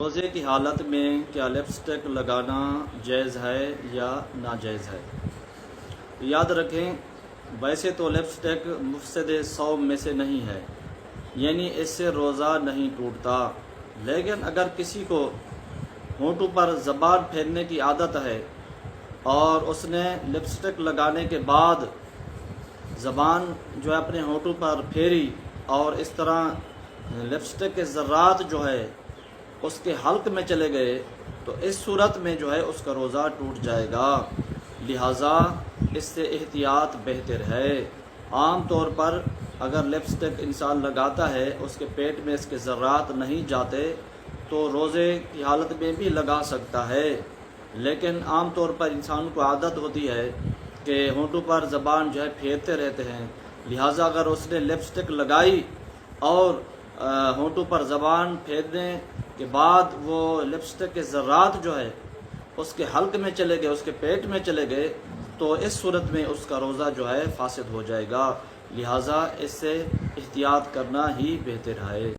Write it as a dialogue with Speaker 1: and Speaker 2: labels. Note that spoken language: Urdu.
Speaker 1: روزے کی حالت میں کیا لپسٹک لگانا جائز ہے یا ناجائز ہے؟ یاد رکھیں، ویسے تو لپسٹک مفسد صوم میں سے نہیں ہے، یعنی اس سے روزہ نہیں ٹوٹتا، لیکن اگر کسی کو ہونٹوں پر زبان پھیرنے کی عادت ہے اور اس نے لپسٹک لگانے کے بعد زبان جو ہے اپنے ہونٹوں پر پھیری اور اس طرح لپسٹک کے ذرات جو ہے اس کے حلق میں چلے گئے، تو اس صورت میں جو ہے اس کا روزہ ٹوٹ جائے گا۔ لہٰذا اس سے احتیاط بہتر ہے۔ عام طور پر اگر لپسٹک انسان لگاتا ہے، اس کے پیٹ میں اس کے ذرات نہیں جاتے تو روزے کی حالت میں بھی لگا سکتا ہے، لیکن عام طور پر انسان کو عادت ہوتی ہے کہ ہونٹوں پر زبان جو ہے پھیرتے رہتے ہیں، لہٰذا اگر اس نے لپسٹک لگائی اور ہونٹوں پر زبان پھیرنے کے بعد وہ لپسٹک کے ذرات جو ہے اس کے حلق میں چلے گئے، اس کے پیٹ میں چلے گئے، تو اس صورت میں اس کا روزہ جو ہے فاسد ہو جائے گا۔ لہٰذا اس سے احتیاط کرنا ہی بہتر ہے۔